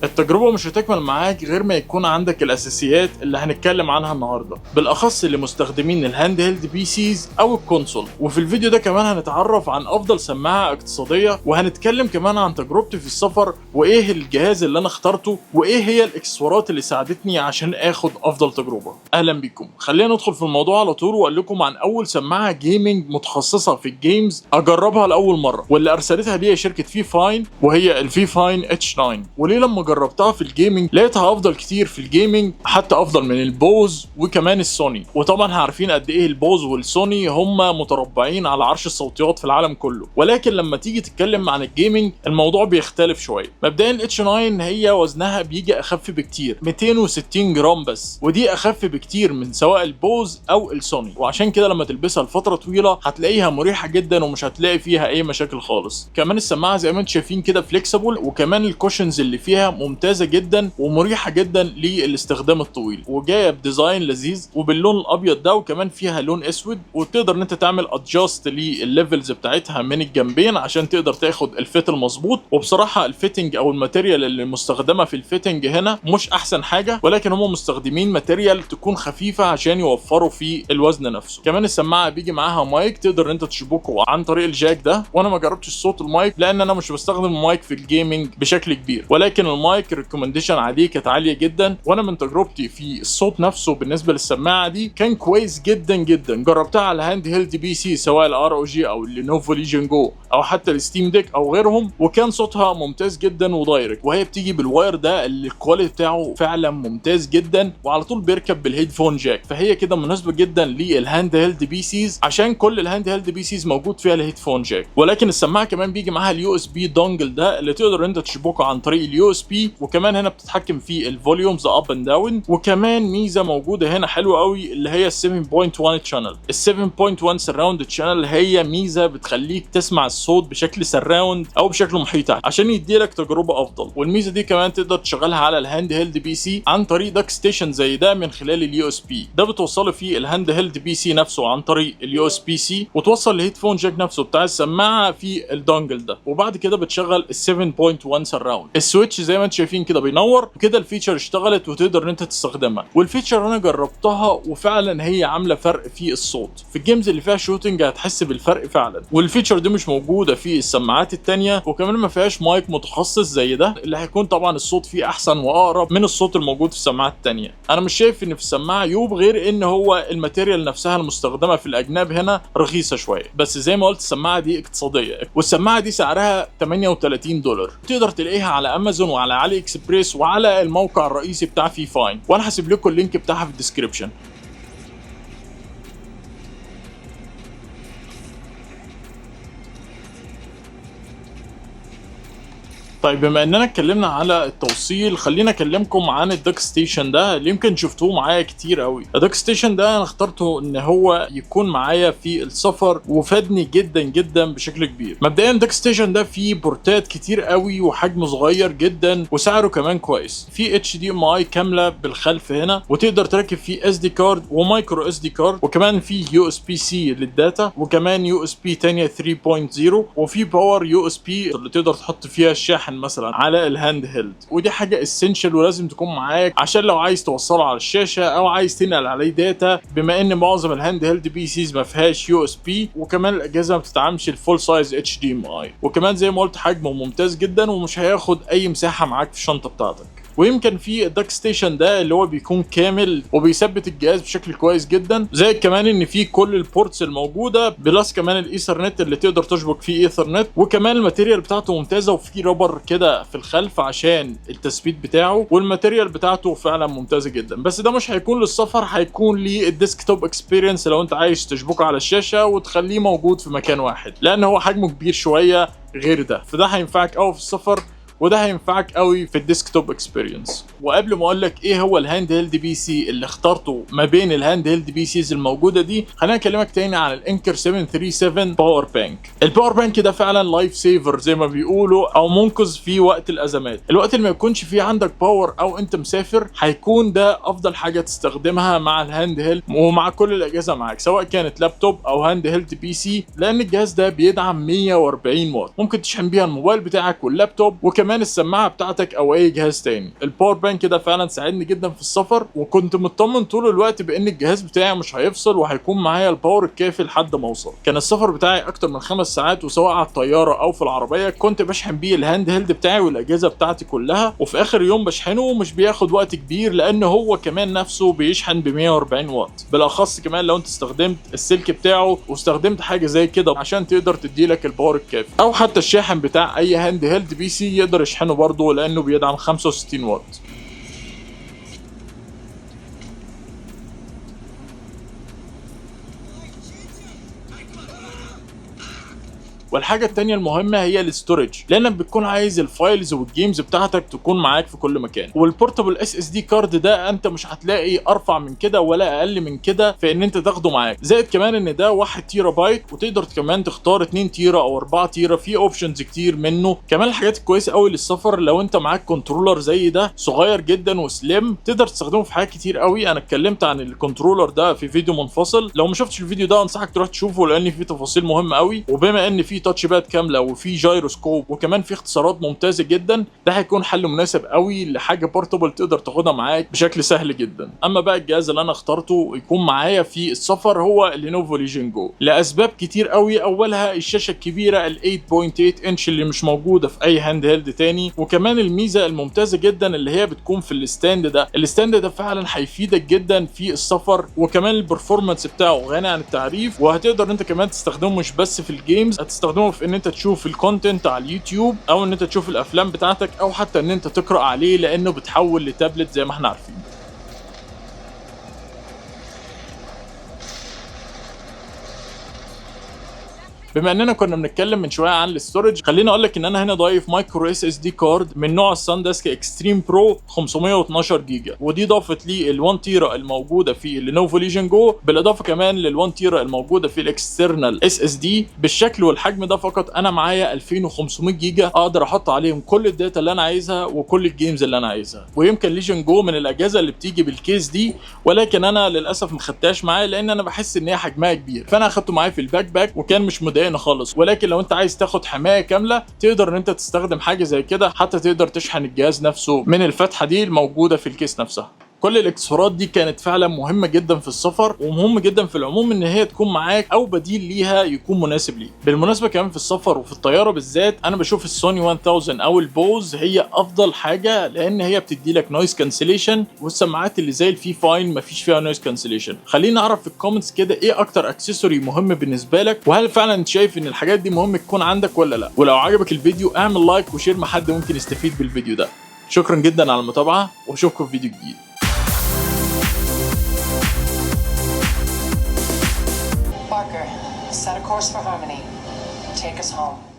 التجربة مش هتكمل معاك غير ما يكون عندك الأساسيات اللي هنتكلم عنها النهاردة، بالأخص لمستخدمين الهاند هيلد بي سيز أو الكونسول. وفي الفيديو ده كمان هنتعرف عن أفضل سماعة اقتصادية، وهنتكلم كمان عن تجربتي في السفر وإيه الجهاز اللي أنا اخترته وإيه هي الإكسسوارات اللي ساعدتني عشان آخد أفضل تجربة. أهلا بيكم، خلينا ندخل في الموضوع على طول وأقول لكم عن أول سماعة جيمنج متخصصة في الجيمز أجربها لأول مرة، واللي أرسلتها لي شركة في فاين، وهي الفي فاين اتش 9. وليه لما جربتها في الجيمنج لقيتها افضل كتير في الجيمنج، حتى افضل من البوز وكمان السوني. وطبعا عارفين قد ايه البوز والسوني هم متربعين على عرش الصوتيات في العالم كله، ولكن لما تيجي تتكلم عن الجيمنج الموضوع بيختلف شويه. مبدئيا الاتش 9 هي وزنها بيجي اخف بكتير، 260 جرام بس، ودي اخف بكتير من سواء البوز او السوني، وعشان كده لما تلبسها لفتره طويله هتلاقيها مريحه جدا ومش هتلاقي فيها اي مشاكل خالص. كمان السماعه زي ما انتم شايفين كده فليكسبل، وكمان الكوشنز اللي فيها ممتازه جدا ومريحه جدا للاستخدام الطويل، وجايه بديزاين لذيذ وباللون الابيض ده، وكمان فيها لون اسود، وتقدر ان انت تعمل ادجاست للليفلز بتاعتها من الجنبين عشان تقدر تاخد الفيت المظبوط. وبصراحه الفيتنج او الماتيريال اللي مستخدمه في الفيتنج هنا مش احسن حاجه، ولكن هم مستخدمين ماتيريال تكون خفيفه عشان يوفروا في الوزن نفسه. كمان السماعه بيجي معاها مايك تقدر ان انت تشبكه عن طريق الجاك ده، وانا ما جربتش صوت المايك لان انا مش بستخدم مايك في الجيمنج بشكل كبير، ولكن المايك ريكومنديشن عليه كانت عاليه جدا. وانا من تجربتي في الصوت نفسه بالنسبه للسماعه دي كان كويس جدا جدا. جربتها على الهاند هيلد بي سي سواء الار او جي او اللينوفو ليجن جو او حتى الستيم ديك او غيرهم، وكان صوتها ممتاز جدا ودايركت، وهي بتيجي بالواير ده اللي الكواليتي بتاعه فعلا ممتاز جدا، وعلى طول بيركب بالهيدفون جاك، فهي كده مناسبه جدا للهاند هيلد بي سيز عشان كل الهاند هيلد بي سيز موجود فيها الهيدفون جاك. ولكن السماعه كمان بيجي معاها اليو اس بي دونجل ده اللي تقدر انت تشبكه عن طريق اليو اس بي، وكمان هنا بتتحكم في الفوليومز اب اند داون. وكمان ميزه موجوده هنا حلوه قوي اللي هي ال 7.1 تشانل. ال 7.1 سراوند تشانل هي ميزه بتخليك تسمع الصوت بشكل سراوند او بشكل محيط عشان يديلك تجربه افضل. والميزه دي كمان تقدر تشغلها على الهاند هيلد بي سي عن طريق داك ستيشن زي ده من خلال اليو اس بي ده، بتوصله في الهاند هيلد بي سي نفسه عن طريق اليو اس بي سي، وتوصل الهيدفون جاك نفسه بتاع السماعه في الدونجل ده، وبعد كده بتشغل ال 7.1 سراوند. السويتش زي ما انتم شايفين كده بينور، وكده الفيتشر اشتغلت وتقدر ان انت تستخدمها. والفيتشر انا جربتها وفعلا هي عامله فرق في الصوت. في الجيمز اللي فيها شوتنج هتحس بالفرق فعلا، والفيتشر دي مش موجوده في السماعات التانيه. وكمان ما فيهاش مايك متخصص زي ده اللي هيكون طبعا الصوت فيه احسن واقرب من الصوت الموجود في السماعات التانيه. انا مش شايف ان في السماعه عيوب غير ان هو الماتيريال نفسها المستخدمه في الاجناب هنا رخيصه شويه، بس زي ما قلت السماعه دي اقتصاديه، والسماعه دي سعرها $38. تقدر تلاقيها على امازون وعلى علي اكسبريس وعلى الموقع الرئيسي بتاع في فاين، وانا هسيب لكم اللينك بتاعها في الديسكريبشن. طيب بما اننا اتكلمنا على التوصيل، خلينا اكلمكم عن الداك ستيشن ده اللي يمكن شفتوه معايا كتير قوي. الداك ستيشن ده انا اخترته ان هو يكون معايا في السفر وفادني جدا جدا بشكل كبير. مبدئيا الداك ستيشن ده فيه بورتات كتير قوي وحجمه صغير جدا وسعره كمان كويس. في اتش دي ام اي كامله بالخلف هنا، وتقدر تركب فيه اس دي كارد ومايكرو اس دي كارد، وكمان في يو اس بي سي للداتا، وكمان يو اس بي تانية 3.0، وفي باور يو اس بي اللي تقدر تحط فيها الشاحن مثلا على الهاند هيلد. ودي حاجه اسينشال ولازم تكون معاك عشان لو عايز توصله على الشاشه او عايز تنقل عليه داتا، بما ان معظم الهاند هيلد بي سيز ما فيهاش يو اس بي، وكمان الاجهزه ما بتدعمش الفول سايز اتش دي ام اي. وكمان زي ما قلت حجمه ممتاز جدا ومش هياخد اي مساحه معاك في الشنطه بتاعتك. ويمكن في الداك ستيشن ده اللي هو بيكون كامل وبيثبت الجهاز بشكل كويس جدا، زي كمان ان في كل البورتس الموجوده، بلس كمان الايثرنت اللي تقدر تشبك فيه ايثرنت. وكمان الماتيريال بتاعته ممتازه، وفي رابر كده في الخلف عشان التثبيت بتاعه، والماتيريال بتاعته فعلا ممتازه جدا. بس ده مش هيكون للسفر، هيكون للديسكتوب اكسبيرينس لو انت عايز تشبكه على الشاشه وتخليه موجود في مكان واحد، لان هو حجمه كبير شويه غير ده، فده هينفعك قوي في السفر، وده هينفعك قوي في الديسكتوب اكسبيرينس. وقبل ما اقول لك ايه هو الهاند هيلد بي سي اللي اخترته ما بين الهاند هيلد بي سيز الموجوده دي، خليني اكلمك تاني عن الانكر 737 باور بانك. الباور بانك ده فعلا لايف سيفر زي ما بيقولوا، او منقذ في وقت الازمات. الوقت اللي ما يكونش فيه عندك باور او انت مسافر، هيكون ده افضل حاجه تستخدمها مع الهاند هيلد ومع كل الاجهزه معاك، سواء كانت لابتوب او هاند هيلد بي سي، لان الجهاز ده بيدعم 140 واط، ممكن تشحن بيها الموبايل بتاعك واللابتوب، وكمان كمان السماعه بتاعتك او اي جهاز تاني. الباور بانك ده فعلا ساعدني جدا في السفر، وكنت مطمن طول الوقت بان الجهاز بتاعي مش هيفصل وهيكون معايا الباور الكافي لحد ما اوصل. كان السفر بتاعي اكتر من 5 ساعات، وسواء على الطياره او في العربيه كنت بشحن بيه الهاند هيلد بتاعي والاجهزه بتاعتي كلها، وفي اخر يوم بشحنه ومش بياخد وقت كبير لان هو كمان نفسه بيشحن ب 140 واط. بالاخص كمان لو انت استخدمت السلك بتاعه واستخدمت حاجه زي كده عشان تقدر تديلك الباور الكافي، او حتى الشاحن بتاع اي هاند هيلد بي سي يقدر يشحنه برضه لانه بيدعم 65 واط. والحاجه التانيه المهمه هي الاستورج، لانك بتكون عايز الفايلز والجيمز بتاعتك تكون معاك في كل مكان. والبورتابل اس اس دي كارد ده انت مش هتلاقي ارفع من كده ولا اقل من كده في ان انت تاخده معاك. زائد كمان ان ده 1 تيرا بايت، وتقدر كمان تختار 2 تيرا او 4 تيرا، في اوبشنز كتير منه. كمان الحاجات الكويسه قوي للسفر لو انت معاك كنترولر زي ده صغير جدا وسليم، تقدر تستخدمه في حاجات كتير قوي. انا اتكلمت عن الكنترولر ده في فيديو منفصل، لو ما شفتش الفيديو ده انصحك تروح تشوفه لان فيه تفاصيل مهمه قوي. وبما ان في تاتش باد كامله وفي جايروسكوب وكمان في اختصارات ممتازه جدا، ده هيكون حل مناسب قوي لحاجه بورتابل تقدر تاخدها معاك بشكل سهل جدا. اما بقى الجهاز اللي انا اخترته يكون معايا في السفر هو لينوفو ليجن جو لاسباب كتير قوي. اولها الشاشه الكبيره ال 8.8 انش اللي مش موجوده في اي هاند هيلد تاني، وكمان الميزه الممتازه جدا اللي هي بتكون في الستاند ده. الستاند ده فعلا هيفيدك جدا في السفر، وكمان البرفورمانس بتاعه غني عن التعريف، وهتقدر انت كمان تستخدمه مش بس في الجيمز، هتستخدمه في ان انت تشوف الكونتنت على اليوتيوب، او ان انت تشوف الافلام بتاعتك، او حتى ان انت تقرا عليه لانه بتحول لتابلت زي ما احنا عارفين. بما اننا كنا بنتكلم من شويه عن الاستورج، خليني اقول لك ان انا هنا ضايف مايكرو اس اس دي كارد من نوع الساندسك اكستريم برو 512 جيجا، ودي ضافت لي ال1 تيرا الموجوده في اللينوفو ليجن جو، بالاضافه كمان لل1 تيرا الموجوده في الاكسترنال اس اس دي. بالشكل والحجم ده فقط انا معايا 2500 جيجا اقدر احط عليهم كل الداتا اللي انا عايزها وكل الجيمز اللي انا عايزها. ويمكن ليجن جو من الاجهزه اللي بتيجي بالكيس دي، ولكن انا للاسف ما خدتهاش معايا لان انا بحس ان هي حجمها كبير، فانا اخدته معايا في الباك باك وكان مش مضايقني خالص. ولكن لو انت عايز تاخد حمايه كامله تقدر ان انت تستخدم حاجه زي كده، حتى تقدر تشحن الجهاز نفسه من الفتحه دي الموجوده في الكيس نفسها. كل الاكسسوارات دي كانت فعلا مهمه جدا في السفر، ومهم جدا في العموم ان هي تكون معاك او بديل ليها يكون مناسب ليك. بالمناسبه كمان في السفر وفي الطياره بالذات انا بشوف السوني 1000 او البوز هي افضل حاجه، لان هي بتدي لك نويز كانسليشن، والسماعات اللي زي الفي فاين مفيش فيها نويز كانسليشن. خلينا اعرف في الكومنتس كده ايه اكتر اكسسوري مهم بالنسبه لك، وهل فعلا انت شايف ان الحاجات دي مهم تكون عندك ولا لا. ولو عجبك الفيديو اعمل لايك وشير مع حد ممكن يستفيد بالفيديو ده. شكرا جدا على المتابعه، واشوفكم في فيديو جديد. Parker, set a course for Harmony. Take us home.